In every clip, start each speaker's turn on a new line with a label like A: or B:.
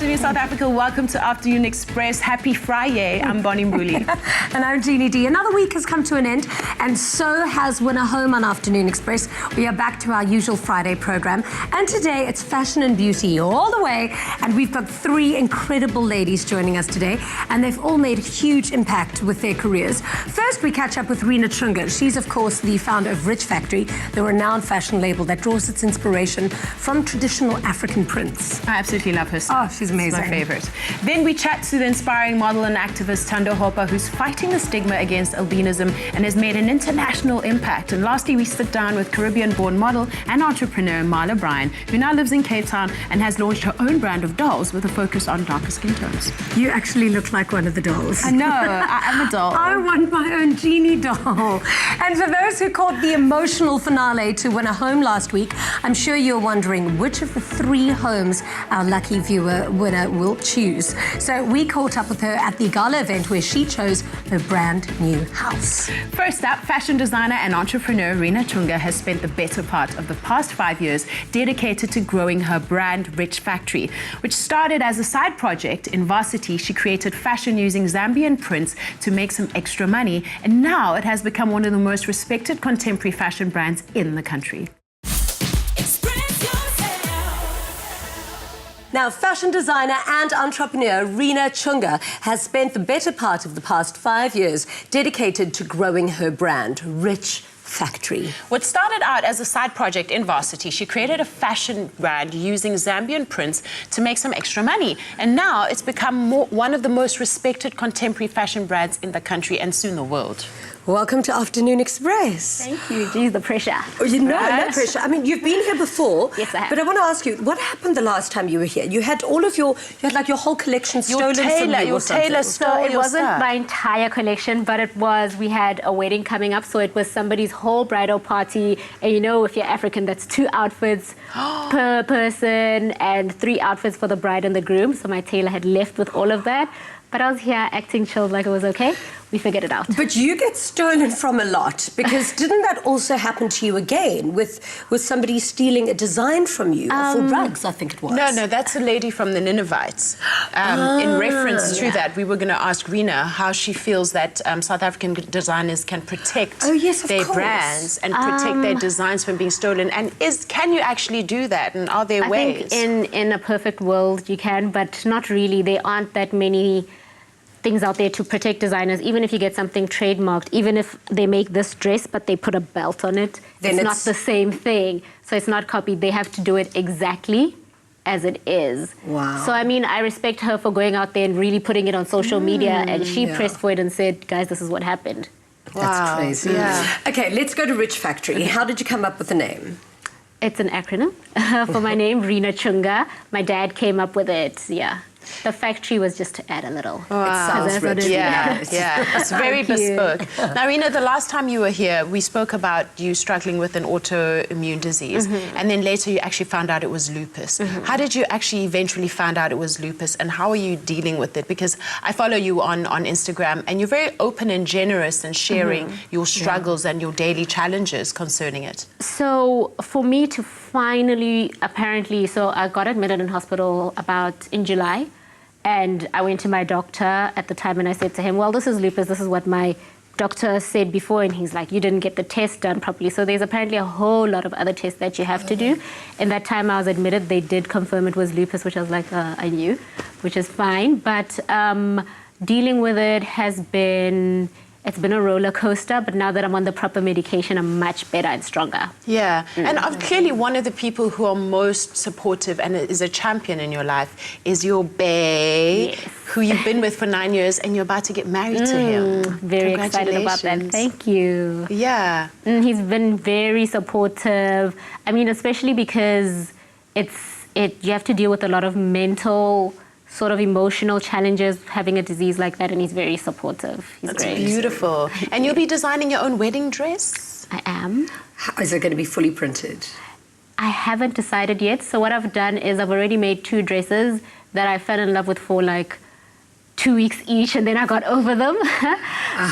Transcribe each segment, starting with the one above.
A: afternoon, South Africa. Welcome to Afternoon Express. Happy Friday. I'm Bonnie Mbuli.
B: And I'm Jeannie D. Another week has come to an end, and so has Winner Home on Afternoon Express. We are back to our usual Friday program, and today it's fashion and beauty all the way, and we've got three incredible ladies joining us today, and they've all made a huge impact with their careers. First, we catch up with Rina Chunga. She's, of course, the founder of Rich Factory, the renowned fashion label that draws its inspiration from traditional African prints.
A: I absolutely love her style.
B: Oh, she's amazing.
A: It's my favorite. Then we chat to the inspiring model and activist Thando Hopa, who's fighting the stigma against albinism and has made an international impact. And lastly, we sit down with Caribbean-born model and entrepreneur Marla Bryan, who now lives in Cape Town and has launched her own brand of dolls with a focus on darker skin tones.
B: You actually look like one of the dolls.
A: I know, I am a doll.
B: I want my own genie doll. And for those who caught the emotional finale to Winner Home last week, I'm sure you're wondering which of the three homes our lucky winner will choose. So we caught up with her at the gala event where she chose her brand new house.
A: First up, fashion designer and entrepreneur Rina Chunga has spent the better part of the past 5 years dedicated to growing her brand Rich Factory, which started as a side project. In varsity, she created fashion using Zambian prints to make some extra money, and now it has become one of the most respected contemporary fashion brands in the country.
B: Now, fashion designer and entrepreneur Rina Chunga has spent the better part of the past 5 years dedicated to growing her brand, Rich Factory.
A: What started out as a side project in varsity, she created a fashion brand using Zambian prints to make some extra money. And now it's become one of the most respected contemporary fashion brands in the country and soon the world.
B: Welcome to Afternoon Express.
C: Thank you. Geez, the pressure.
B: Oh, no pressure. I mean, you've been here before.
C: Yes, I have.
B: But I want to ask you, what happened the last time you were here? You had all of your whole collection stolen from you.
A: Your tailor stole
C: it
A: your
C: wasn't
A: stuff.
C: my entire collection, but it was, we had a wedding coming up, so it was somebody's whole bridal party. And you know, if you're African, that's 2 outfits per person and 3 outfits for the bride and the groom. So my tailor had left with all of that. But I was here acting chilled like it was okay. We figured it out.
B: But you get stolen from a lot, because didn't that also happen to you again with somebody stealing a design from you for rugs, I think it was?
A: No, that's a lady from the Ninevites. In reference to that, we were going to ask Rina how she feels that South African designers can protect their brands and protect their designs from being stolen. And can you actually do that? And are there ways?
C: I think in a perfect world you can, but not really. There aren't that many things out there to protect designers. Even if you get something trademarked, even if they make this dress but they put a belt on it, then it's not the same thing. So it's not copied. They have to do it exactly as it is.
B: Wow.
C: So I mean, I respect her for going out there and really putting it on social media, and she pressed for it and said, guys, this is what happened.
B: Wow. That's crazy. Yeah. Okay, let's go to Rich Factory. How did you come up with the name?
C: It's an acronym for my name, Rina Chunga. My dad came up with it, The factory was just to add a little.
B: Wow. It sounds rich.
A: Yeah. It's very bespoke. Now, Rina, the last time you were here, we spoke about you struggling with an autoimmune disease, and then later you actually found out it was lupus. How did you actually eventually find out it was lupus, and how are you dealing with it? Because I follow you on Instagram, and you're very open and generous in sharing your struggles and your daily challenges concerning it.
C: So for me to finally, apparently, so I got admitted in hospital in July. And I went to my doctor at the time and I said to him, well, this is lupus. This is what my doctor said before. And he's like, you didn't get the test done properly. So there's apparently a whole lot of other tests that you have to do. In that time I was admitted, they did confirm it was lupus, which I was like, I knew, which is fine. But dealing with it it's been a roller coaster, but now that I'm on the proper medication, I'm much better and stronger.
A: Yeah, and clearly one of the people who are most supportive and is a champion in your life is your bae, who you've been with for 9 years, and you're about to get married to him.
C: Very excited about that. Thank you.
A: Yeah.
C: He's been very supportive. I mean, especially because you have to deal with a lot of mental sort of emotional challenges having a disease like that, and he's very supportive. He's
A: That's
C: great.
A: Beautiful. And you'll be designing your own wedding dress?
C: I am.
B: How is it going to be fully printed?
C: I haven't decided yet. So what I've done is I've already made 2 dresses that I fell in love with for like 2 weeks each, and then I got over them.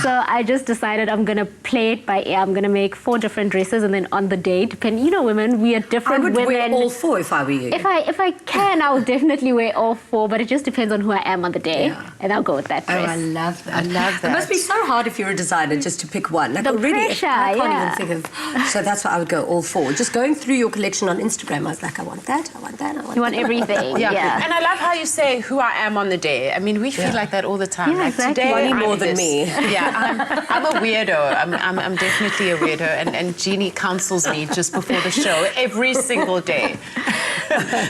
C: So I just decided I'm going to play it by ear. I'm going to make 4 different dresses, and then on the day, women, we are different women.
B: I would wear all 4 if I were you.
C: If I can, I'll definitely wear all 4, but it just depends on who I am on the day, and I'll go with that dress.
B: Oh, I love that.
A: I love that.
B: It must be so hard if you're a designer just to pick one. Like
C: The
B: already,
C: pressure,
B: I can't
C: yeah.
B: even think of. So that's why I would go all 4. Just going through your collection on Instagram, I was like, I want that, I want that, I want that.
C: You want everything, yeah.
A: And I love how you say who I am on the day. I mean, we feel like that all the time.
C: Yeah,
A: like
C: exactly.
A: today,
B: Money
A: I'm
B: more than
A: this.
B: me.
A: Yeah, I'm a weirdo. I'm definitely a weirdo. And Jeannie counsels me just before the show every single day.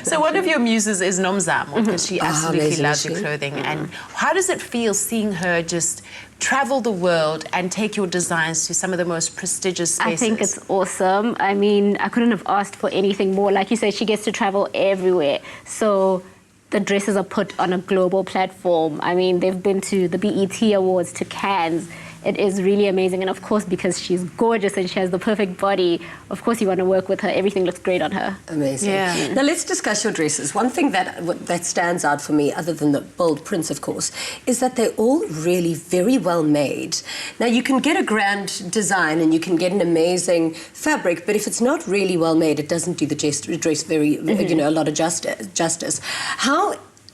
A: So one of your muses is Nomzamo, because she absolutely
B: amazing,
A: loves
B: is
A: your
B: she?
A: clothing. And how does it feel seeing her just travel the world and take your designs to some of the most prestigious spaces?
C: I think it's awesome. I mean, I couldn't have asked for anything more. Like you said, she gets to travel everywhere. So the dresses are put on a global platform. I mean, they've been to the BET Awards, to Cannes. It is really amazing. And of course, because she's gorgeous and she has the perfect body, of course you want to work with her. Everything looks great on her.
B: Amazing.
A: Yeah.
B: Now let's discuss your dresses. One thing that stands out for me, other than the bold prints, of course, is that they're all really very well made. Now you can get a grand design and you can get an amazing fabric, but if it's not really well made, it doesn't do the dress very, a lot of justice.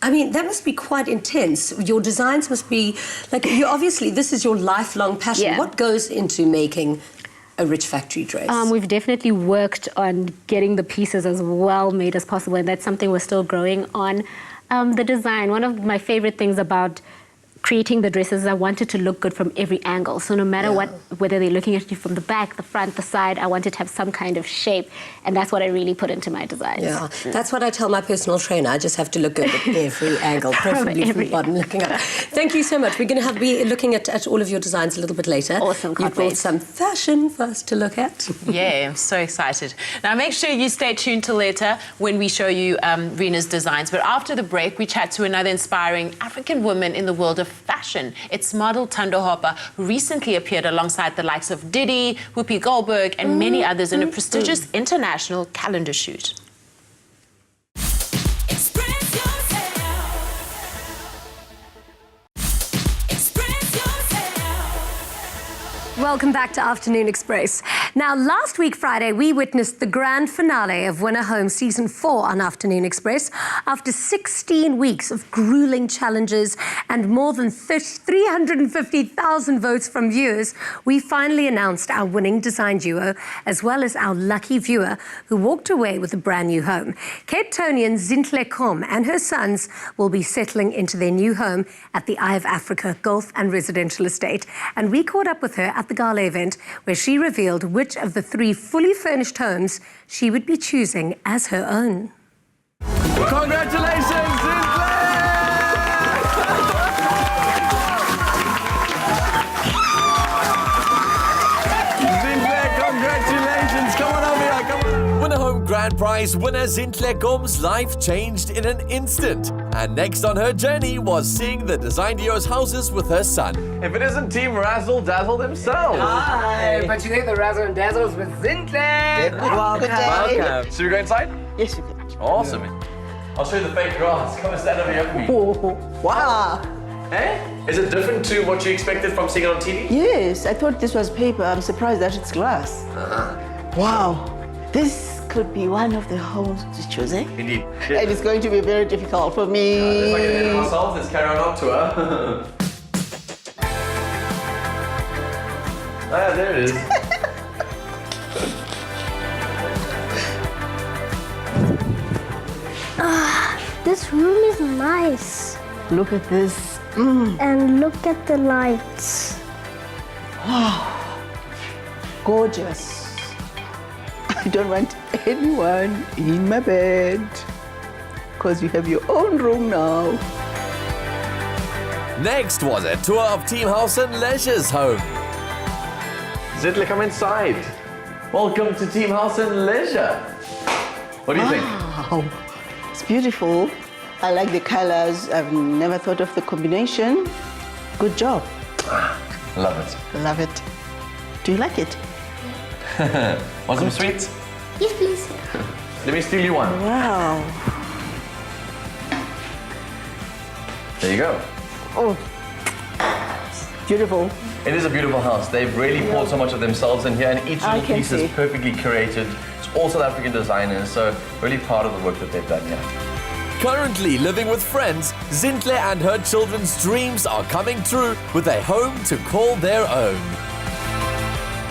B: I mean, that must be quite intense. Your designs must be, like, you obviously, this is your lifelong passion.
C: Yeah.
B: What goes into making a rich factory dress?
C: We've definitely worked on getting the pieces as well made as possible, and that's something we're still growing on. The design, one of my favorite things about creating the dresses, I wanted to look good from every angle. So no matter whether they're looking at you from the back, the front, the side, I wanted to have some kind of shape. And that's what I really put into my designs.
B: Yeah, that's what I tell my personal trainer. I just have to look good at every angle, preferably from the bottom looking up. Thank you so much. We're going to be looking at all of your designs a little bit later.
C: Awesome,
B: You
C: can't
B: brought
C: wait.
B: some fashion for us to look at.
A: Yeah, I'm so excited. Now, make sure you stay tuned till later when we show you Rina's designs. But after the break, we chat to another inspiring African woman in the world of fashion. It's model Thando Hopa, who recently appeared alongside the likes of Diddy, Whoopi Goldberg, and many others in a prestigious international calendar shoot.
B: Welcome back to Afternoon Express. Now, last week, Friday, we witnessed the grand finale of Winner Home Season 4 on Afternoon Express. After 16 weeks of grueling challenges and more than 350,000 votes from viewers, we finally announced our winning design duo, as well as our lucky viewer who walked away with a brand new home. Cape Townian Zintle Kom and her sons will be settling into their new home at the Eye of Africa Golf and Residential Estate. And we caught up with her at the gala event where she revealed which of the 3 fully furnished homes she would be choosing as her own.
D: Congratulations, Zintle! Congratulations! Come on over here, come on. Winner Home Grand Prize winner Zintle Kom's life changed in an instant. And next on her journey was seeing the Design Duo's houses with her son. If it isn't Team Razzle Dazzle themselves.
E: Hi, but you think the Razzle and Dazzles with Zintle.
D: Welcome. So we go inside?
E: Yes, you can.
D: Awesome. I'll show you the fake grass. Come and stand over here for me.
E: Wow.
D: Hey? Is it different to what you expected from seeing it on TV?
E: Yes, I thought this was paper. I'm surprised that it's glass. Wow. This could be one of the homes to choose, eh?
D: Indeed.
E: And it's going to be very difficult for me.
D: Let's not get ahead of ourselves. Let's carry on our tour. There it is.
F: This room is nice.
E: Look at this.
F: And look at the lights.
E: Gorgeous. I don't want anyone in my bed because you have your own room now.
D: Next was a tour of Team House and Leisure's home. Zintle, come inside. Welcome to Team House and Leisure. What do you think?
E: Wow, it's beautiful. I like the colors. I've never thought of the combination. Good job.
D: Love it.
E: Love it. Do you like it?
D: Want some sweets?
F: Yes, please.
D: Let me steal you one.
E: Wow.
D: There you go.
E: Oh, beautiful.
D: It is a beautiful house. They've really poured so much of themselves in here, and each
E: I
D: little
E: can
D: piece is
E: see.
D: perfectly curated. It's all South African designers, so really proud of the work that they've done here. Currently living with friends, Zintle and her children's dreams are coming true with a home to call their own.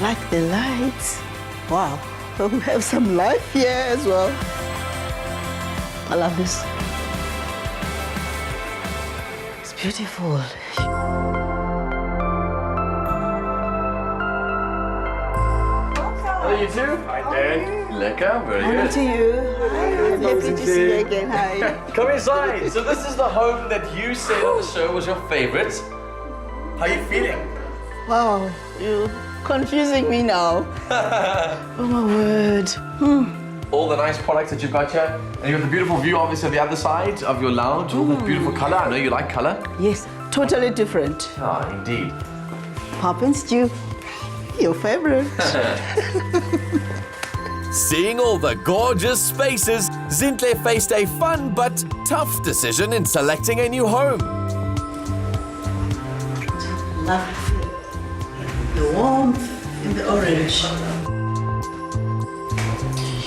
E: Like the lights. Wow. So we have some life here as well. I love this. It's beautiful.
D: Hello, you two. Hi, Dan. Lekker, very
E: Hello
D: good.
E: to you. Hi. Happy to see you again. Hi.
D: Come inside. So this is the home that you said on the show was your favorite. How are you feeling?
E: Wow, you're confusing me now. Oh my word.
D: All the nice products that you've got here. And you have the beautiful view, obviously, on the other side of your lounge. All that beautiful color. I know you like color.
E: Yes, totally different.
D: Ah, indeed.
E: Pop and stew, your favorite.
D: Seeing all the gorgeous spaces, Zintle faced a fun but tough decision in selecting a new home.
E: Love the warmth and the orange.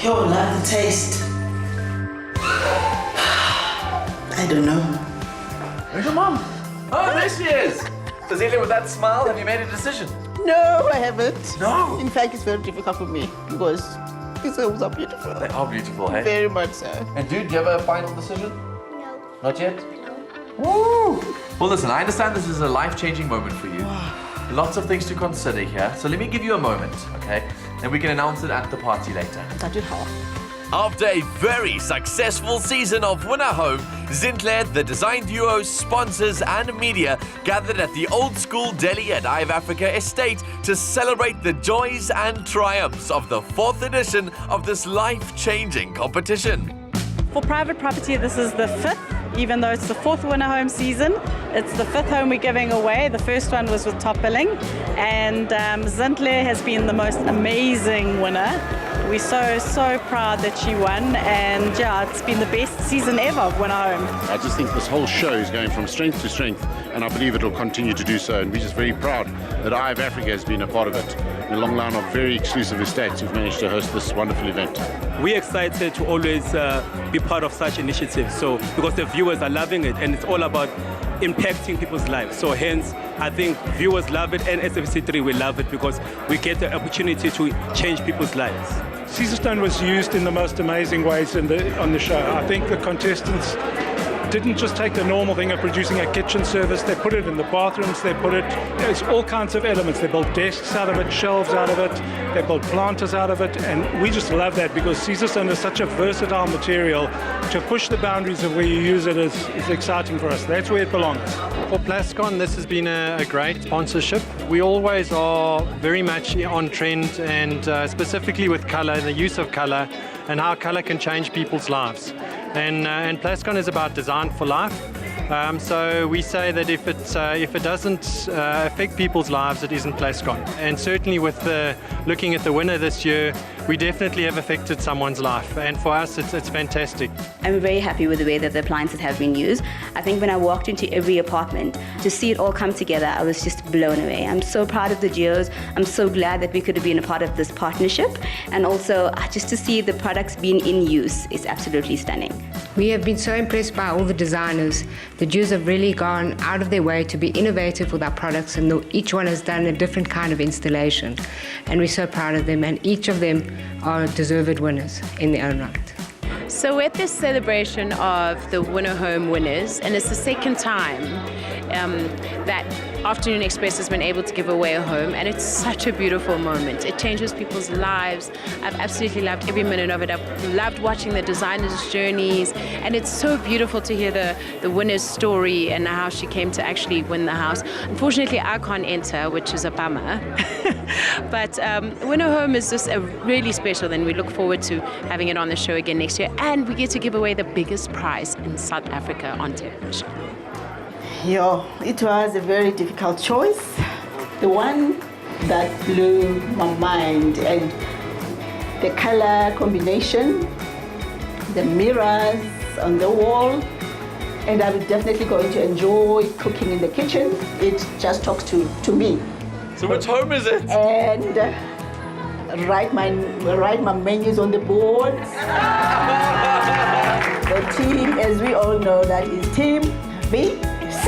E: Yo, love the taste. I don't know.
D: Where's your mom? Oh, there she is. So Zintle, with that smile, have you made a decision?
E: No, I haven't.
D: No.
E: In fact, it's very difficult for me because these homes are beautiful.
D: They are beautiful, hey?
E: Very much so.
D: And dude, do you have a final decision?
F: No.
D: Not yet?
F: No.
D: Woo! Well, listen, I understand this is a life-changing moment for you. Lots of things to consider here. So let me give you a moment, okay? And we can announce it at the party later.
E: That will help.
D: After a very successful season of Winner Home, Zintle, the design duo, sponsors and media gathered at the old school deli at Ive Africa Estate to celebrate the joys and triumphs of the 4th edition of this life-changing competition.
G: For private property, this is the 5th, even though it's the 4th Winner Home season. It's the 5th home we're giving away. The first one was with Top Billing, and Zintle has been the most amazing winner. We're so proud that she won, and yeah, it's been the best season ever of Winner Home.
H: I just think this whole show is going from strength to strength, and I believe it will continue to do so. And we're just very proud that Ive Africa has been a part of it. In a long line of very exclusive estates, we've managed to host this wonderful event.
I: We're excited to always be part of such initiatives. So because the viewers are loving it, and it's all about impacting people's lives. So hence, I think viewers love it, and SFC3 will love it because we get the opportunity to change people's lives.
J: Caesarstone was used in the most amazing ways on the show. I think the contestants didn't just take the normal thing of producing a kitchen service, they put it in the bathrooms, there's all kinds of elements. They built desks out of it, shelves out of it, they built planters out of it, and we just love that because Caesarstone is such a versatile material. To push the boundaries of where you use it is exciting for us. That's where it belongs.
K: For Plascon, this has been a great sponsorship. We always are very much on trend, and specifically with color, the use of color, and how color can change people's lives. And Plascon is about design for life. So we say that if it doesn't affect people's lives, it isn't Plascon. And certainly with looking at the winner this year, we definitely have affected someone's life. And for us, it's fantastic.
L: I'm very happy with the way that the appliances have been used. I think when I walked into every apartment, to see it all come together, I was just blown away. I'm so proud of the duos. I'm so glad that we could have been a part of this partnership. And also, just to see the products being in use is absolutely stunning.
M: We have been so impressed by all the designers. The duos have really gone out of their way to be innovative with our products, and each one has done a different kind of installation. And we're so proud of them, and each of them are deserved winners in their own right.
A: So we're at this celebration of the Winner Home winners, and it's the second time that Afternoon Express has been able to give away a home, and it's such a beautiful moment. It changes people's lives. I've absolutely loved every minute of it. I've loved watching the designers' journeys, and it's so beautiful to hear the winner's story and how she came to actually win the house. Unfortunately, I can't enter, which is a bummer. But Winner Home is just a really special, and we look forward to having it on the show again next year. And we get to give away the biggest prize in South Africa on television.
E: It was a very difficult choice. The one that blew my mind, and the color combination, the mirrors on the wall, and I'm definitely going to enjoy cooking in the kitchen. It just talks to me.
D: So which home is it?
E: And write my menus on the board. The team, as we all know, that is Team VC.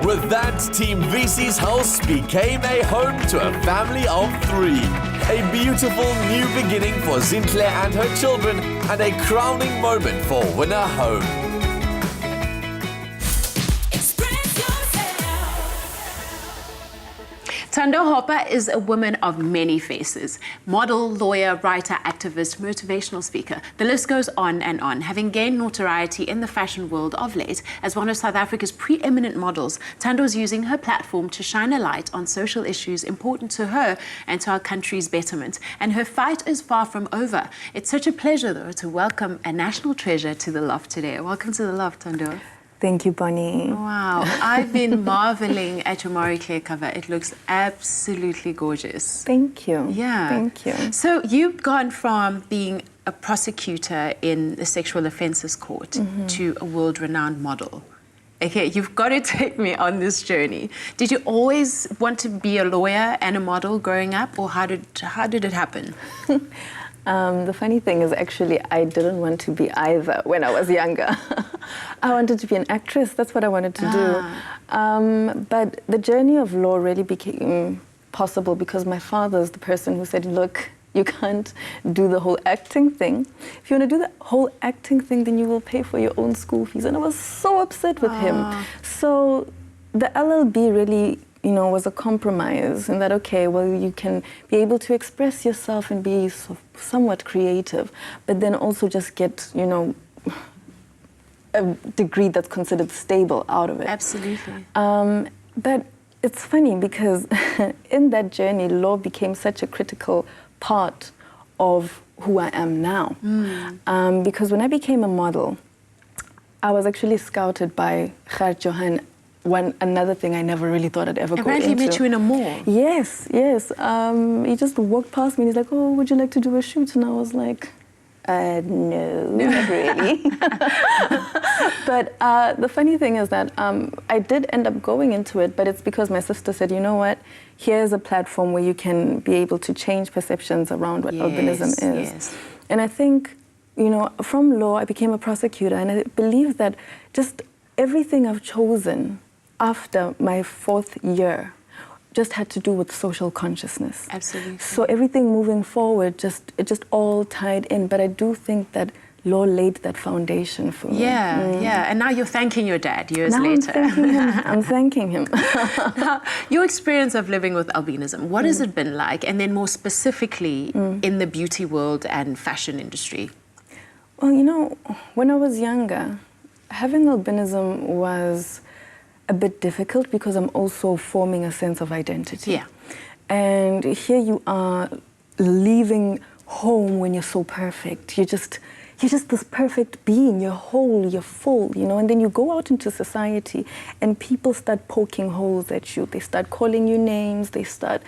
D: With that, Team VC's house became a home to a family of 3. A beautiful new beginning for Zintle and her children, and a crowning moment for Winner Home.
A: Thando Hopa is a woman of many faces. Model, lawyer, writer, activist, motivational speaker. The list goes on and on. Having gained notoriety in the fashion world of late as one of South Africa's preeminent models, Thando is using her platform to shine a light on social issues important to her and to our country's betterment. And her fight is far from over. It's such a pleasure, though, to welcome a national treasure to the loft today. Welcome to the loft, Thando.
N: Thank you, Bonnie.
A: Wow, I've been marveling at your Marie Claire cover. It looks absolutely gorgeous.
N: Thank you.
A: Yeah.
N: Thank you.
A: So you've gone from being a prosecutor in the sexual offences court to a world-renowned model. Okay, you've got to take me on this journey. Did you always want to be a lawyer and a model growing up, or how did it happen?
N: The funny thing is, actually, I didn't want to be either when I was younger. I wanted to be an actress. That's what I wanted to do. But the journey of law really became possible because my father is the person who said, look, you can't do the whole acting thing. If you want to do the whole acting thing, then you will pay for your own school fees. And I was so upset with him. So the LLB really, was a compromise in that, okay, well, you can be able to express yourself and be somewhat creative, but then also just get, a degree that's considered stable out of it.
A: Absolutely.
N: But it's funny because in that journey, law became such a critical part of who I am now. Because when I became a model, I was actually scouted by Gert Johan. Another thing I never really thought I'd ever go into.
A: Apparently met you in a mall.
N: Yes. He just walked past me and he's like, oh, would you like to do a shoot? And I was like, no, not really. But the funny thing is that I did end up going into it, but it's because my sister said, you know what, here's a platform where you can be able to change perceptions around what albinism is.
A: Yes.
N: And I think, from law, I became a prosecutor, and I believe that just everything I've chosen after my 4th year just had to do with social consciousness.
A: Absolutely.
N: So everything moving forward, it just all tied in. But I do think that law laid that foundation for me.
A: Yeah. And now you're thanking your dad years
N: now
A: later.
N: I'm thanking him.
A: Now, your experience of living with albinism, what has it been like? And then more specifically in the beauty world and fashion industry?
N: Well, when I was younger, having albinism was a bit difficult because I'm also forming a sense of identity.
A: Yeah.
N: And here you are leaving home when you're so perfect. You're just this perfect being. You're whole, you're full, and then you go out into society and people start poking holes at you. They start calling you names. They start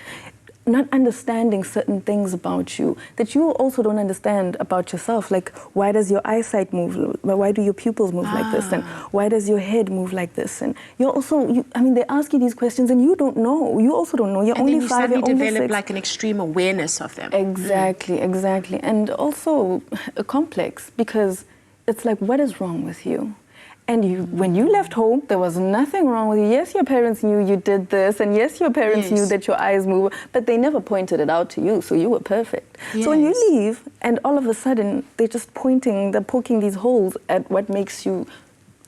N: not understanding certain things about you that you also don't understand about yourself. Like, why does your eyesight move? Why do your pupils move like this? And why does your head move like this? And you're also, they ask you these questions and you don't know. You also don't know. You're only 5, you're only 6.
A: And then you develop like an extreme awareness of them.
N: Exactly. And also a complex, because it's like, what is wrong with you? And when you left home, there was nothing wrong with you. Yes, your parents knew you did this, and yes, your parents knew that your eyes move, but they never pointed it out to you, so you were perfect.
A: Yes.
N: So when you leave, and all of a sudden, they're just they're poking these holes at what makes you,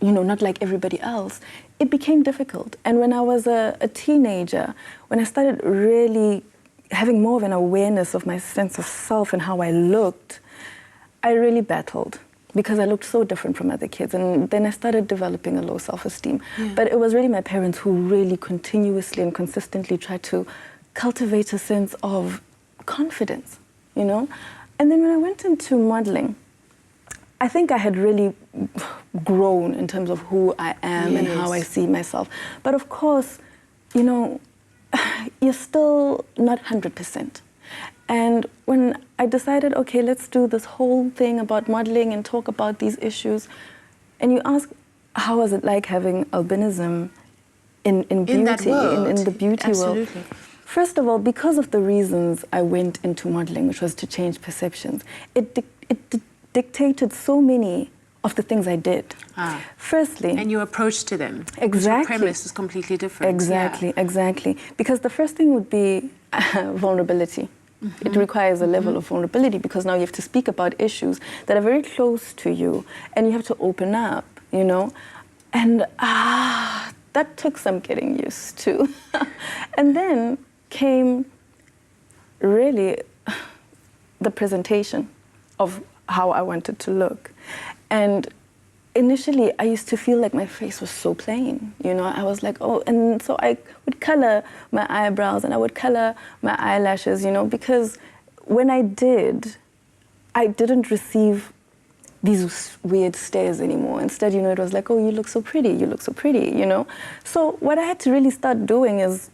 N: not like everybody else, it became difficult. And when I was a teenager, when I started really having more of an awareness of my sense of self and how I looked, I really battled, because I looked so different from other kids. And then I started developing a low self-esteem. Yeah. But it was really my parents who really continuously and consistently tried to cultivate a sense of confidence, And then when I went into modeling, I think I had really grown in terms of who I am and how I see myself. But of course, you're still not 100%. And when I decided, okay, let's do this whole thing about modeling and talk about these issues, and you ask, how was it like having albinism in beauty,
A: that world.
N: in the beauty
A: Absolutely.
N: world? First of all, because of the reasons I went into modeling, which was to change perceptions, it dictated so many of the things I did. Firstly...
A: And your approach to them.
N: Exactly.
A: Your premise is completely different.
N: Exactly. Because the first thing would be vulnerability. It requires a level of vulnerability because now you have to speak about issues that are very close to you and you have to open up, you know. And that took some getting used to. And then came really the presentation of how I wanted to look. And initially, I used to feel like my face was so plain, you know. I was like, oh, and so I would color my eyebrows and I would color my eyelashes, you know, because when I did, I didn't receive these weird stares anymore. Instead, you know, it was like, oh, you look so pretty, you know. So what I had to really start doing is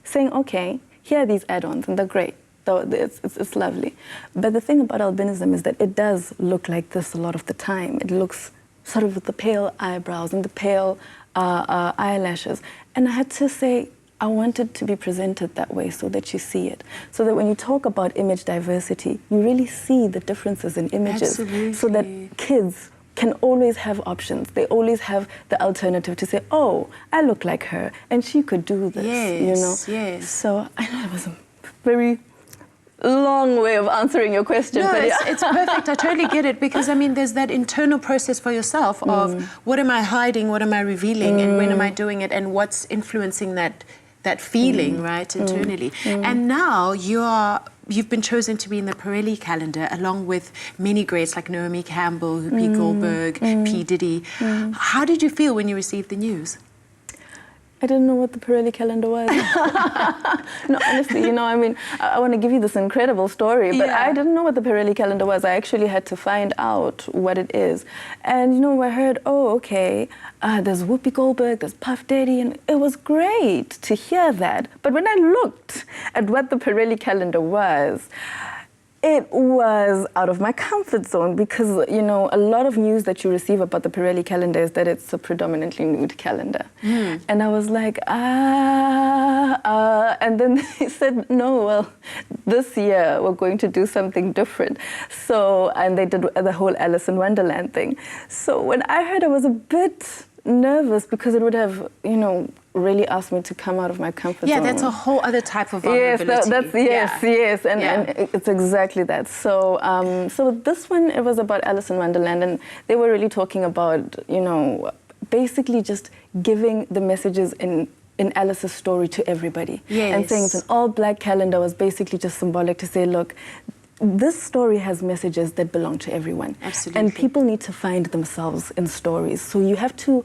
N: saying, okay, here are these add-ons and they're great. It's lovely. But the thing about albinism is that it does look like this a lot of the time. It looks sort of with the pale eyebrows and the pale eyelashes. And I had to say, I want it to be presented that way so that you see it. So that when you talk about image diversity, you really see the differences in images.
A: Absolutely.
N: So that kids can always have options. They always have the alternative to say, oh, I look like her and she could do this, you know?
A: Yes.
N: So I know it was a very long way of answering your question.
A: No,
N: but
A: it's perfect. I totally get it because, I mean, there's that internal process for yourself of what am I hiding, what am I revealing, and when am I doing it, and what's influencing that feeling, right, internally. And now you've been chosen to be in the Pirelli calendar along with many greats like Naomi Campbell, Whoopi Goldberg, P. Diddy. How did you feel when you received the news?
N: I didn't know what the Pirelli calendar was. No, honestly, you know, I mean, I want to give you this incredible story, but I didn't know what the Pirelli calendar was. I actually had to find out what it is. And, you know, I heard, oh, okay, there's Whoopi Goldberg, there's Puff Daddy, and it was great to hear that. But when I looked at what the Pirelli calendar was, it was out of my comfort zone because, you know, a lot of news that you receive about the Pirelli calendar is that it's a predominantly nude calendar. And I was like, and then they said, no, well, this year we're going to do something different. So, and they did the whole Alice in Wonderland thing. So when I heard, I was a bit nervous because it would have, you know, really asked me to come out of my comfort zone.
A: Yeah, that's a whole other type of vulnerability.
N: Yes, and it's exactly that. So, so this one, it was about Alice in Wonderland, and they were really talking about, you know, basically just giving the messages in Alice's story to everybody. And saying it's an all-black calendar was basically just symbolic to say, look, this story has messages that belong to everyone.
A: Absolutely.
N: And people need to find themselves in stories. So you have to,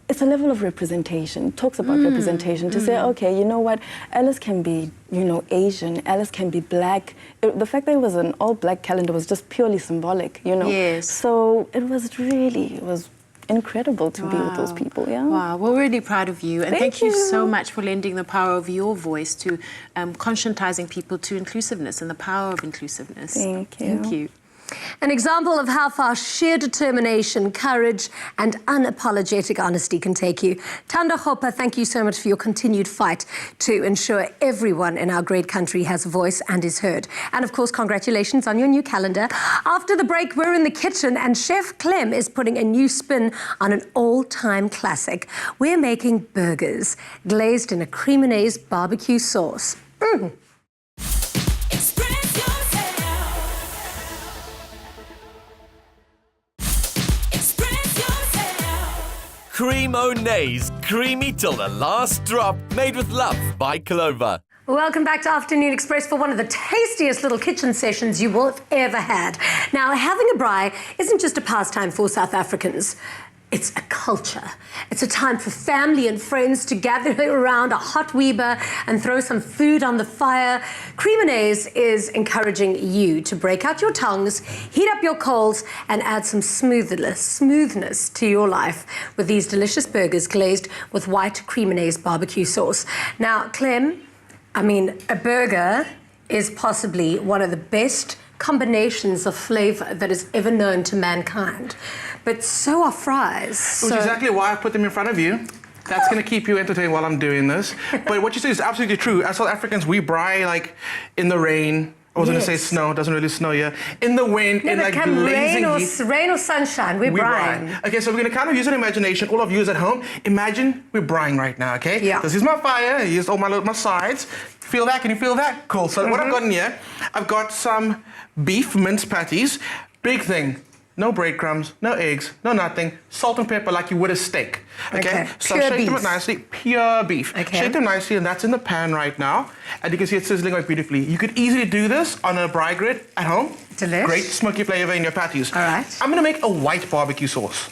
N: it's a level of representation. It talks about representation to say, okay, you know what, Alice can be, you know, Asian, Alice can be black. The fact that it was an all-black calendar was just purely symbolic, you know.
A: Yes.
N: So it was incredible to be with those people,
A: Wow, we're really proud of you. And thank you so much for lending the power of your voice to conscientizing people to inclusiveness and the power of inclusiveness.
N: Thank you.
A: Thank you.
B: An example of how far sheer determination, courage, and unapologetic honesty can take you. Thando Hopa, thank you so much for your continued fight to ensure everyone in our great country has a voice and is heard. And of course, congratulations on your new calendar. After the break, we're in the kitchen and Chef Clem is putting a new spin on an all-time classic. We're making burgers glazed in a creaminaise barbecue sauce.
D: Creaminaise, creamy till the last drop, made with love by Clover.
B: Welcome back to Afternoon Express for one of the tastiest little kitchen sessions you will have ever had. Now, having a braai isn't just a pastime for South Africans. It's a culture. It's a time for family and friends to gather around a hot Weber and throw some food on the fire. Creaminaise is encouraging you to break out your tongues, heat up your coals, and add some smoothness to your life with these delicious burgers glazed with white Creaminaise barbecue sauce. Now, Clem, I mean, a burger is possibly one of the best combinations of flavor that is ever known to mankind. But so are fries.
O: Which is exactly why I put them in front of you. That's going to keep you entertained while I'm doing this. But what you say is absolutely true. As South Africans, we braai like in the rain. I was going to say snow. It doesn't really snow here. In the wind, in like blazing heat.
B: Rain or sunshine, we're braaiing.
O: Okay, so we're going to kind of use an imagination. All of you at home, imagine we're braaiing right now, okay?
B: Yeah.
O: This is my fire. Here's all my sides. Feel that? Can you feel that? Cool. So what I've got in here, I've got some beef mince patties. Big thing. No breadcrumbs, no eggs, no nothing. Salt and pepper like you would a steak. Okay? So
B: pure
O: shake
B: beef.
O: them up nicely. Pure beef.
B: Okay.
O: Shake them nicely, and that's in the pan right now. And you can see it sizzling out beautifully. You could easily do this on a braai grid at home.
B: Delish.
O: Great smoky flavor in your patties.
B: All right.
O: I'm going to make a white barbecue sauce.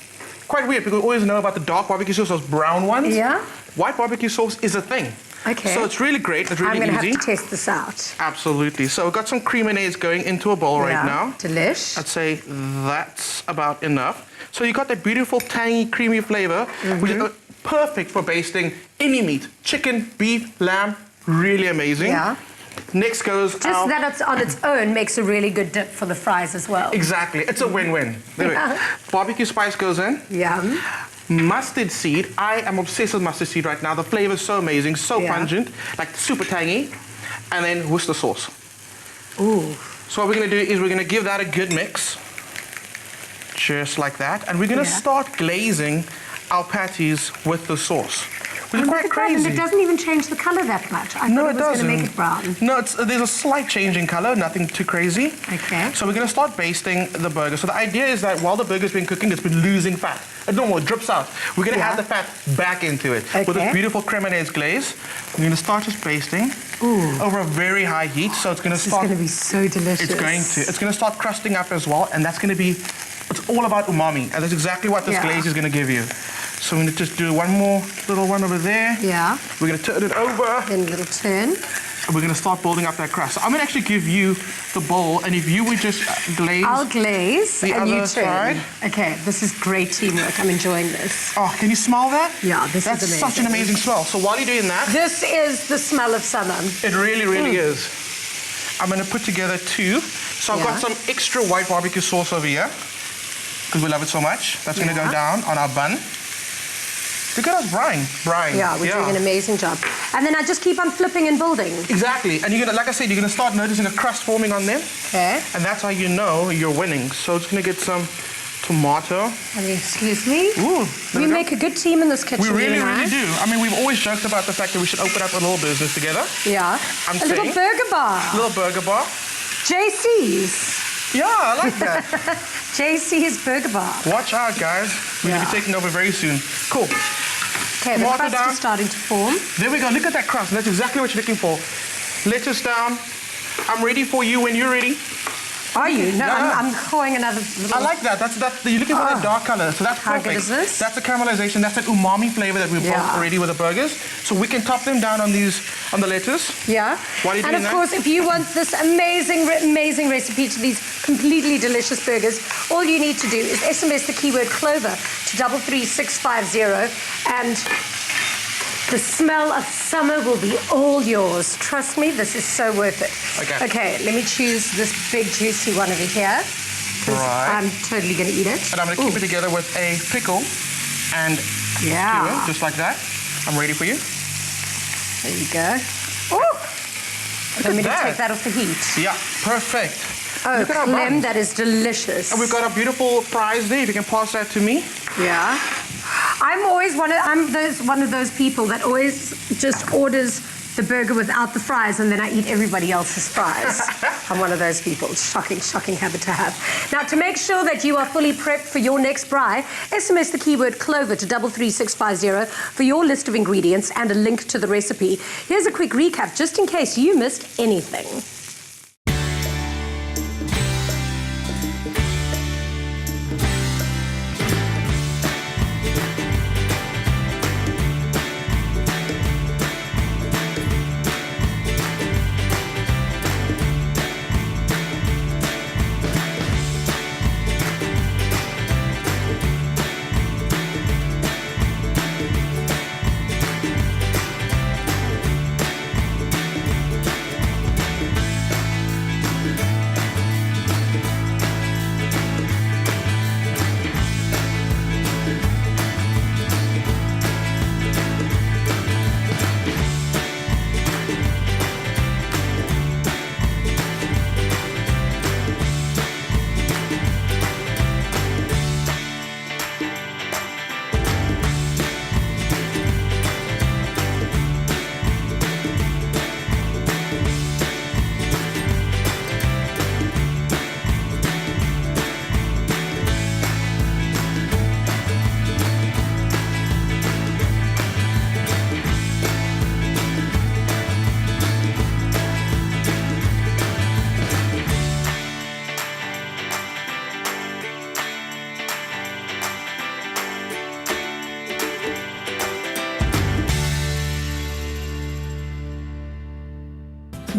O: Quite weird, because we always know about the dark barbecue sauce, those brown ones.
B: Yeah.
O: White barbecue sauce is a thing.
B: Okay.
O: So it's really great. It's really
B: I'm going to
O: easy.
B: have to test this out.
O: Absolutely. So we've got some cream mayonnaise going into a bowl right now.
B: Delish.
O: I'd say that's about enough. So you got that beautiful, tangy, creamy flavor, which is perfect for basting any meat. Chicken, beef, lamb, really amazing.
B: Yeah.
O: Next goes
B: Just that it's on its own makes a really good dip for the fries as well.
O: Exactly. It's a win-win. Barbecue spice goes in.
B: Yum.
O: Mustard seed. I am obsessed with mustard seed right now. The flavor is so amazing, so pungent, like super tangy. And then Worcester sauce.
B: Ooh.
O: So what we're going to do is we're going to give that a good mix. Just like that. And we're going to start glazing our patties with the sauce. Which is quite crazy.
B: And it doesn't even change the color that much. I thought it was going to make it brown.
O: No, there's a slight change in color, nothing too crazy.
B: Okay.
O: So we're going to start basting the burger. So the idea is that while the burger's been cooking, it's been losing fat. It drips out. We're going to add the fat back into it with this beautiful creminaise glaze. We're going to start just basting over a very high heat. So it's going to start.
B: It's going to be so delicious.
O: It's going to. It's going to start crusting up as well, and that's going to be. It's all about umami, and that's exactly what this glaze is going to give you. So I'm going to just do one more little one over there.
B: Yeah.
O: We're going to turn it over.
B: Then a little turn.
O: And we're going to start building up that crust. So I'm going to actually give you the bowl, and if you would just glaze.
B: I'll glaze
O: the
B: and
O: other
B: you turn.
O: side.
B: Okay, this is great teamwork. I'm enjoying this.
O: Oh, can you smell that?
B: Yeah, this is amazing.
O: That's such an amazing smell. So while you're doing that.
B: This is the smell of summer.
O: It really, really is. I'm going to put together two. So I've got some extra white barbecue sauce over here, because we love it so much. That's going to go down on our bun. Look at us braaiing.
B: Yeah, we're doing an amazing job. And then I just keep on flipping and building.
O: Exactly. And you're gonna, like I said, you're gonna start noticing a crust forming on them.
B: Okay.
O: And that's how you know you're winning. So it's gonna get some tomato.
B: I mean, excuse me.
O: Ooh.
B: We make a good team in this kitchen.
O: We really,
B: you and I.
O: really do. I mean, we've always joked about the fact that we should open up a little business together.
B: Yeah.
O: A
B: little burger bar.
O: Little burger bar.
B: JC's.
O: Yeah, I like that.
B: JC's Burger Bar.
O: Watch out, guys. We're going to be taking over very soon. Cool.
B: Okay, the crust is starting to form.
O: There we go. Look at that crust. That's exactly what you're looking for. Lettuce down. I'm ready for you when you're ready.
B: Are you? No, I'm pouring another little...
O: I like that. You're looking for that dark color, so that's perfect.
B: How good is this?
O: That's the caramelization. That's that umami flavor that we've brought already with the burgers. So we can top them down on the lettuce.
B: Yeah.
O: While you're doing
B: and of course, if you want this amazing recipe to these completely delicious burgers, all you need to do is SMS the keyword Clover to 33650, and the smell of summer will be all yours. Trust me, this is so worth it. Okay, let me choose this big juicy one over here, because I'm totally going to eat it.
O: And I'm going to keep it together with a pickle and skewer, just like that. I'm ready for you.
B: There you go. Oh! Let me just take that off the heat.
O: Yeah, perfect.
B: Oh, Clem, that is delicious.
O: And we've got our beautiful fries there. If you can pass that to me.
B: Yeah. I'm one of those people that always just orders the burger without the fries, and then I eat everybody else's fries. I'm one of those people. Shocking habit to have. Now, to make sure that you are fully prepped for your next braai, SMS the keyword Clover to 33650 for your list of ingredients and a link to the recipe. Here's a quick recap, just in case you missed anything.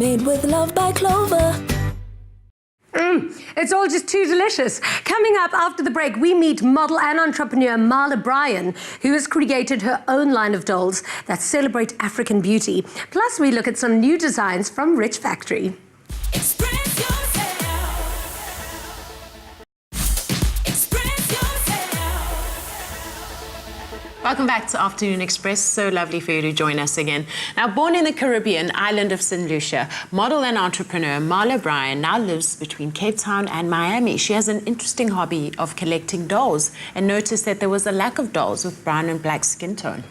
P: Made with love by Clover.
B: It's all just too delicious. Coming up after the break, we meet model and entrepreneur Marla Bryan, who has created her own line of dolls that celebrate African beauty. Plus, we look at some new designs from Rich Factory.
A: Welcome back to Afternoon Express. So lovely for you to join us again. Now, born in the Caribbean island of St. Lucia, model and entrepreneur Marla Bryan now lives between Cape Town and Miami. She has an interesting hobby of collecting dolls and noticed that there was a lack of dolls with brown and black skin tone.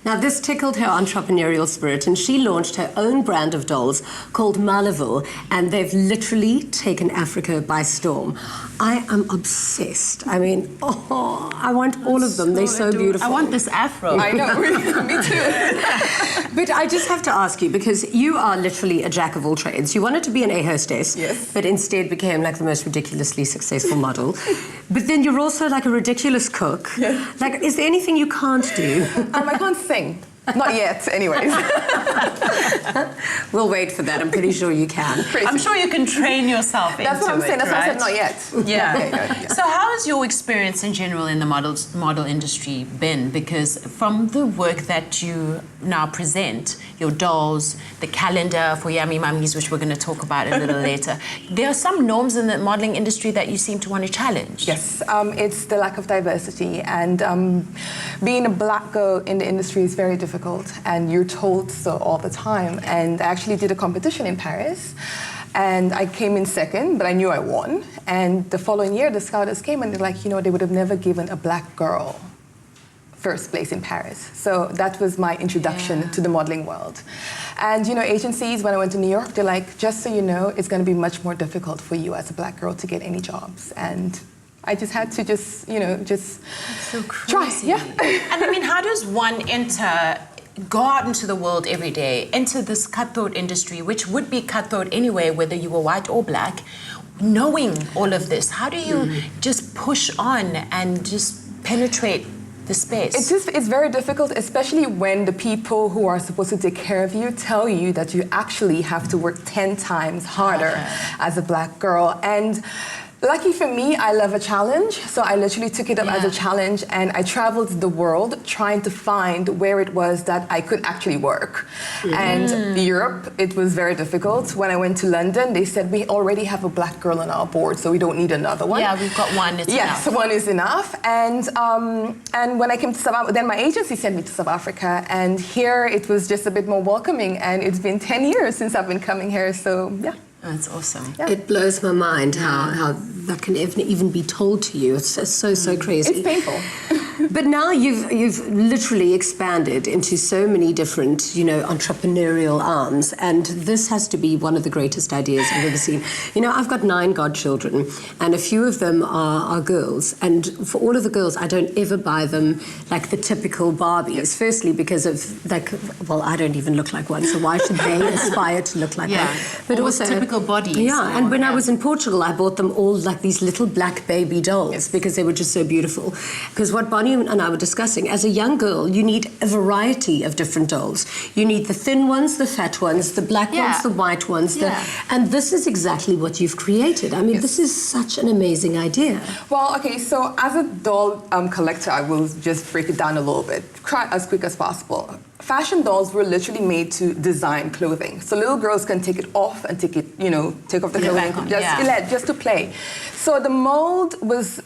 B: Now, this tickled her entrepreneurial spirit, and she launched her own brand of dolls called Maleville, and they've literally taken Africa by storm. I am obsessed. I mean, I want all of them. They're so beautiful.
A: I want this afro.
N: I know, me too.
B: But I just have to ask you, because you are literally a jack of all trades. You wanted to be an air hostess,
N: yes,
B: but instead became like the most ridiculously successful model. But then you're also like a ridiculous cook.
N: Yeah.
B: Like, is there anything you can't do?
N: I can't sing. Not yet, anyways.
B: We'll wait for that. I'm pretty sure you can.
A: I'm sure you can train yourself into it.
N: That's what I'm saying. That's why I said not yet.
A: Yeah.
N: Okay, good, yeah.
A: So how has your experience in general in the model industry been? Because from the work that you now present, your dolls, the calendar for Yummy Mummies, which we're going to talk about a little later, there are some norms in the modeling industry that you seem to want to challenge.
N: Yes, it's the lack of diversity, and being a black girl in the industry is very difficult, and you're told so all the time. And I actually did a competition in Paris, and I came in second, but I knew I won. And the following year, the scouters came and they're like, you know, they would have never given a black girl first place in Paris. So that was my introduction to the modeling world. And, you know, agencies, when I went to New York, they're like, just so you know, it's going to be much more difficult for you as a black girl to get any jobs. And I just had to just
A: That's so crazy.
N: try. Yeah.
A: And I mean, how does one go out into the world every day, into this cutthroat industry, which would be cutthroat anyway, whether you were white or black, knowing all of this? How do you just push on and just penetrate the space?
N: It's very difficult, especially when the people who are supposed to take care of you tell you that you actually have to work 10 times harder as a black girl. And lucky for me, I love a challenge, so I literally took it up as a challenge, and I traveled the world trying to find where it was that I could actually work. And Europe, it was very difficult. When I went to London, they said, we already have a black girl on our board, so we don't need another one.
A: Yeah, we've got one, it's enough.
N: Yes, one is enough. And when I came to South Africa, then my agency sent me to South Africa, and here it was just a bit more welcoming, and it's been 10 years since I've been coming here, so yeah.
A: That's awesome.
N: Yeah.
B: It blows my mind how that can even be told to you. It's so crazy.
N: It's painful.
B: But now you've literally expanded into so many different, entrepreneurial arms, and this has to be one of the greatest ideas I've ever seen. I've got 9 godchildren, and a few of them are girls, and for all of the girls, I don't ever buy them like the typical Barbies. Firstly, because of I don't even look like one, so why should they aspire to look like one? But also
A: typical bodies.
B: Yeah, and when I was in Portugal, I bought them all like these little black baby dolls because they were just so beautiful. Because what Bonnie and I were discussing, as a young girl, you need a variety of different dolls. You need the thin ones, the fat ones, the black ones, the white ones. And this is exactly what you've created. I mean, this is such an amazing idea.
N: Well, okay, so as a doll collector, I will just break it down a little bit, try as quick as possible. Fashion dolls were literally made to design clothing. So little girls can take it off and take off the clothing, just to play. So the mold was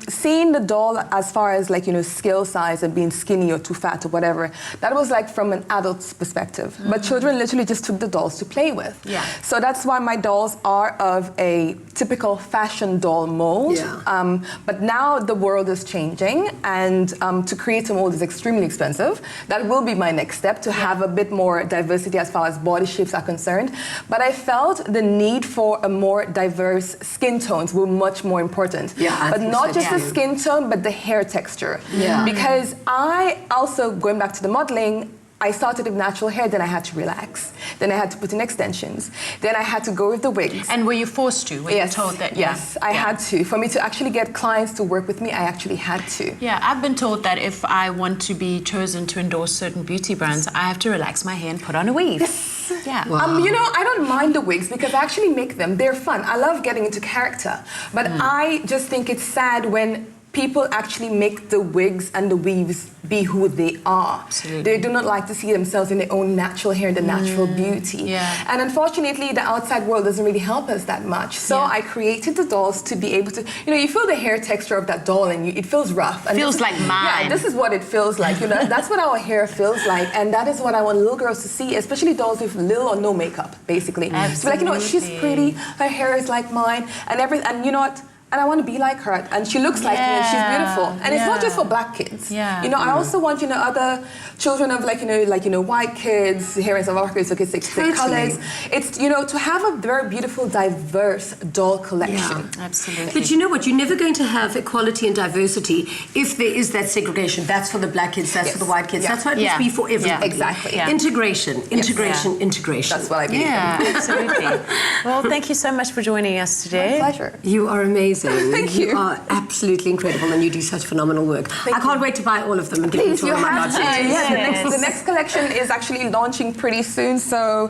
N: seeing the doll as far as scale size and being skinny or too fat or whatever, that was from an adult's perspective. But children literally just took the dolls to play with.
A: Yeah.
N: So that's why my dolls are of a typical fashion doll mold.
B: Yeah.
N: But now the world is changing, and to create a mold is extremely expensive. That will be my next step, to have a bit more diversity as far as body shapes are concerned. But I felt the need for a more diverse skin tones were much more important.
B: Yeah,
N: but not just the skin tone, but the hair texture.
B: Yeah.
N: Because I also, going back to the modeling, I started with natural hair, then I had to relax. Then I had to put in extensions. Then I had to go with the wigs.
A: And were you forced to? Were you told that?
N: Yes, I had to. For me to actually get clients to work with me, I actually had to.
A: Yeah, I've been told that if I want to be chosen to endorse certain beauty brands, I have to relax my hair and put on a weave.
N: Yes.
B: wigs.
A: Yeah.
Q: You know, I don't mind the wigs because I actually make them. They're fun. I love getting into character. But I just think it's sad when people actually make the wigs and the weaves be who they are.
A: Absolutely.
Q: They do not like to see themselves in their own natural hair and the natural beauty.
A: Yeah.
Q: And unfortunately, the outside world doesn't really help us that much. So I created the dolls to be able to, you know, you feel the hair texture of that doll and it feels rough. And
A: Feels like mine.
Q: Yeah, this is what it feels like. You know, that's what our hair feels like. And that is what I want little girls to see, especially dolls with little or no makeup, basically. So like, you know what, she's pretty, her hair is like mine, and you know what? And I want to be like her, and she looks like me, and she's beautiful. And it's not just for black kids.
A: Yeah.
Q: You know, I also want, you know, other children of white kids, parents of our kids, so kids the colors. It's, you know, to have a very beautiful, diverse doll collection.
B: Yeah.
A: Absolutely.
B: But you know what? You're never going to have equality and diversity if there is that segregation. That's for the black kids, that's for the white kids. That's why it must be for everybody.
Q: Exactly.
B: Integration. Integration.
Q: That's what I believe in.
A: Yeah, absolutely. Well, thank you so much for joining us today.
Q: My pleasure.
B: You are amazing.
Q: Thank you.
B: You are absolutely incredible and you do such phenomenal work. I can't wait to buy all of them and give them
Q: Please,
B: to
Q: you
B: all my
Q: have to.
B: godchildren.
Q: Yeah, the next collection is actually launching pretty soon, so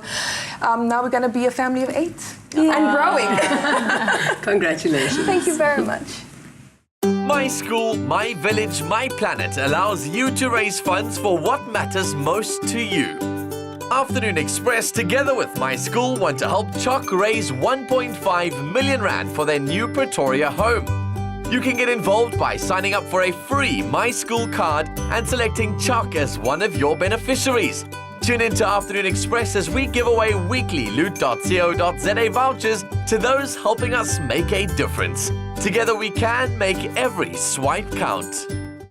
Q: now we're going to be a family of 8 and growing.
B: Congratulations.
Q: Thank you very much.
D: My School, My Village, My Planet allows you to raise funds for what matters most to you. Afternoon Express, together with My School, want to help Choc raise 1.5 million rand for their new Pretoria home. You can get involved by signing up for a free My School card and selecting Choc as one of your beneficiaries. Tune in to Afternoon Express as we give away weekly loot.co.za vouchers to those helping us make a difference. Together we can make every swipe count.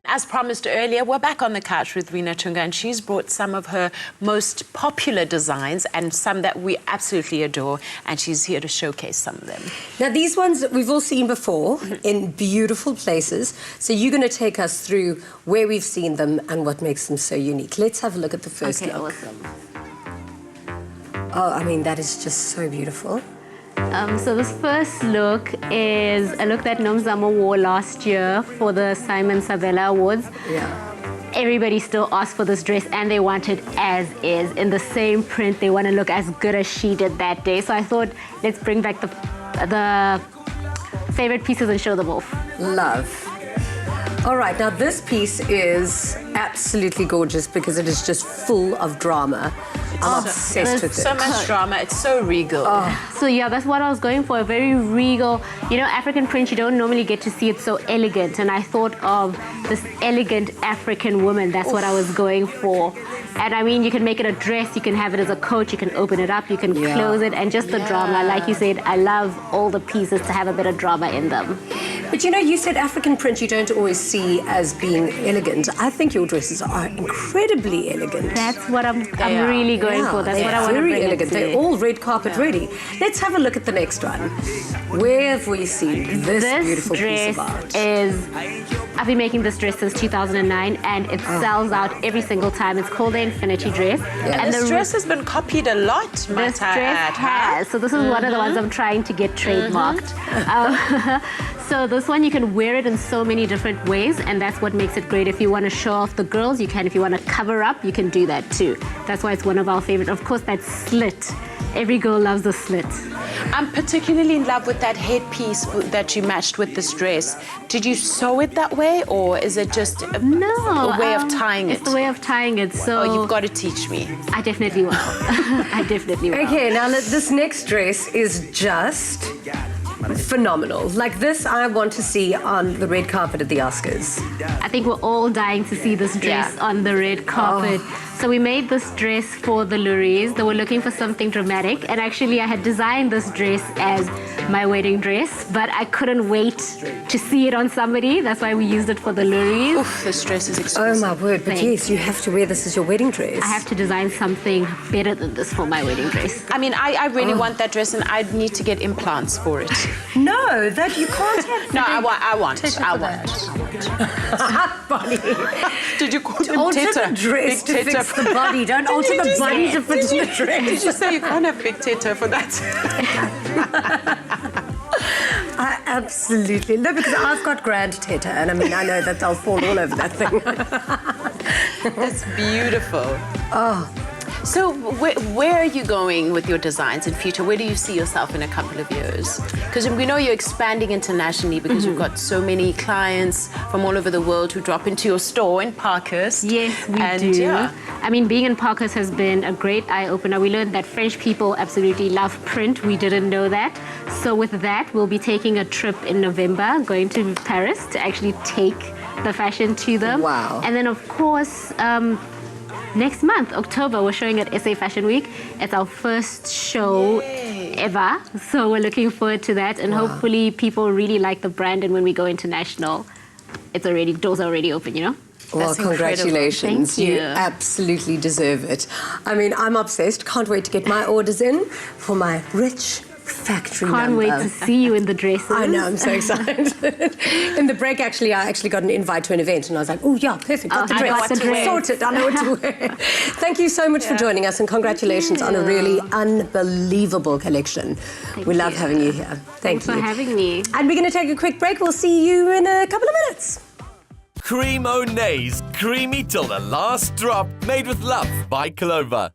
A: As promised earlier, we're back on the couch with Rina Chunga, and she's brought some of her most popular designs and some that we absolutely adore, and she's here to showcase some of them.
B: Now, these ones we've all seen before in beautiful places, so you're going to take us through where we've seen them and what makes them so unique. Let's have a look at the first look.
C: Awesome.
B: Oh, I mean, that is just so beautiful.
C: So this first look is a look that Nomzamo wore last year for the Simon Savella Awards.
B: Yeah.
C: Everybody still asked for this dress and they want it as is, in the same print. They want to look as good as she did that day. So I thought, let's bring back the favorite pieces and show them off.
B: Love. All right, now this piece is absolutely gorgeous because it is just full of drama. I'm obsessed with it.
A: So much drama. It's so regal.
C: So yeah, that's what I was going for, a very regal, you know, African print, you don't normally get to see it so elegant, and I thought of this elegant African woman. That's what I was going for. And I mean, you can make it a dress, you can have it as a coat, you can open it up, you can close it, and just the drama. Like you said, I love all the pieces to have a bit of drama in them.
B: But you know, you said African print you don't always see as being elegant. I think your dresses are incredibly elegant.
C: That's what I'm really going for. That's what I want to bring.
B: Very elegant. They're all red carpet ready. Let's have a look at the next one. Where have we seen this beautiful piece of art?
C: I've been making this dress since 2009 and it sells out every single time. It's called the Infinity dress.
A: Yeah. And this dress has been copied a lot,
C: This dress has. So this is one of the ones I'm trying to get trademarked. So this one, you can wear it in so many different ways, and that's what makes it great. If you want to show off the girls, you can. If you want to cover up, you can do that too. That's why it's one of our favorite. Of course, that slit. Every girl loves a slit.
A: I'm particularly in love with that headpiece that you matched with this dress. Did you sew it that way, or is it just a way of tying it?
C: It's the way of tying it. So
A: you've got to teach me.
C: I definitely will. I definitely will.
B: Okay, now this next dress is just phenomenal. Like this, I want to see on the red carpet at the Oscars.
C: I think we're all dying to see this dress on the red carpet. So we made this dress for the Luries. They were looking for something dramatic, and actually I had designed this dress as my wedding dress, but I couldn't wait to see it on somebody. That's why we used it for the Luries.
A: Oof, this dress is exquisite.
B: Oh my word, but yes, you have to wear this as your wedding dress.
C: I have to design something better than this for my wedding dress.
A: I mean, I really want that dress, and I'd need to get implants for it.
B: No, that you can't have.
A: No, I want.
B: Bonnie.
A: Did you call them
B: alter
A: teta?
B: the dress
A: Big
B: to
A: teta.
B: fix the body. Don't alter the body to fit the dress.
A: Did you say you can't have big teta for that?
B: I absolutely no, because I've got grand teta, and I mean I know that they'll fall all over that thing.
A: That's beautiful.
B: Oh,
A: So where are you going with your designs in future? Where do you see yourself in a couple of years? Because we know you're expanding internationally because you've got so many clients from all over the world who drop into your store in Parkhurst.
C: Yes, we do.
A: Yeah.
C: I mean, being in Parkhurst has been a great eye-opener. We learned that French people absolutely love print. We didn't know that. So with that, we'll be taking a trip in November, going to Paris to actually take the fashion to them.
B: Wow.
C: And then, of course, next month, October, we're showing at SA Fashion Week. It's our first show ever. So we're looking forward to that. And hopefully people really like the brand. And when we go international, doors are already open, you know?
B: Well,
A: That's
B: congratulations.
C: Thank you.
B: You absolutely deserve it. I mean, I'm obsessed. Can't wait to get my orders in for my rich factory
C: Can't
B: number.
C: wait to see you in the dresses.
B: I know, I'm so excited. In the break, actually, I got an invite to an event, and I was like, oh, yeah, perfect, got the
C: I know
B: dress.
C: what to wear.
B: Sorted, I know what to wear. Thank you so much for joining us, and congratulations on a really unbelievable collection. We love having you here.
C: Thanks for having me.
B: And we're going to take a quick break. We'll see you in a couple of minutes.
D: Cream O'Nays, creamy till the last drop, made with love by Clover.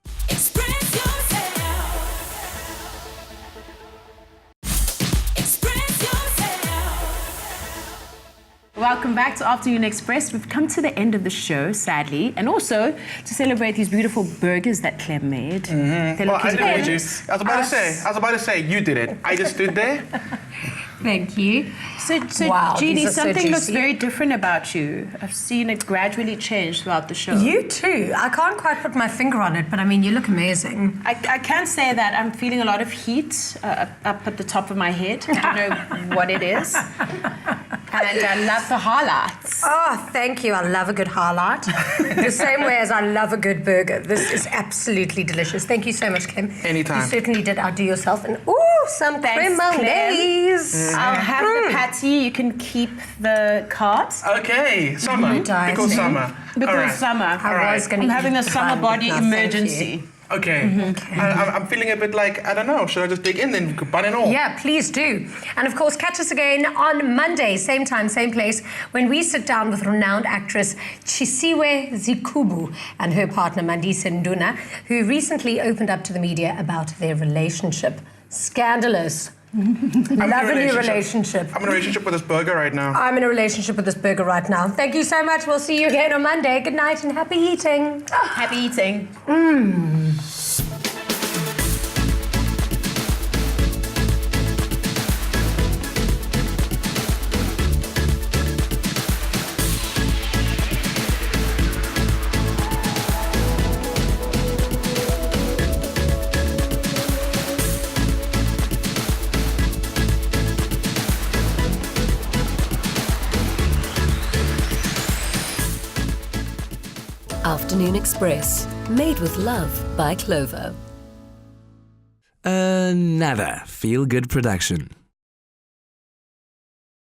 A: Welcome back to Afternoon Express. We've come to the end of the show, sadly, and also to celebrate these beautiful burgers that Clem made. They
O: Well,
A: look
O: I didn't
A: gorgeous.
O: I was about to say, you did it. I just stood there.
B: Thank you.
A: So
B: Wow,
A: Jeannie,
B: these are so
A: something looks
B: juicy.
A: very different about you. I've seen it gradually change throughout the show.
B: You too. I can't quite put my finger on it, but I mean, you look amazing.
A: I can say that I'm feeling a lot of heat up at the top of my head. I don't know what it is. And I love the highlights.
B: Oh, thank you. I love a good highlight. The same way as I love a good burger. This is absolutely delicious. Thank you so much, Kim.
O: Anytime.
B: You certainly did outdo yourself. And some
A: Thanks,
B: creme anglaise.
A: I'll have the patty. You can keep the cards.
O: Okay, summer. Because summer.
A: Because summer. I'm having a summer body emergency.
O: Okay. I'm feeling a bit like, I don't know, should I just dig in then, bun and all?
B: Yeah, please do. And of course, catch us again on Monday, same time, same place, when we sit down with renowned actress Chisiwe Zikubu and her partner Mandisa Nduna, who recently opened up to the media about their relationship. Scandalous. Love a new relationship.
O: I'm in a relationship with this burger right now.
B: I'm in a relationship with this burger right now. Thank you so much. We'll see you again on Monday. Good night and happy eating.
A: Happy eating.
R: Afternoon Express, made with love by Clover.
S: Another feel-good production.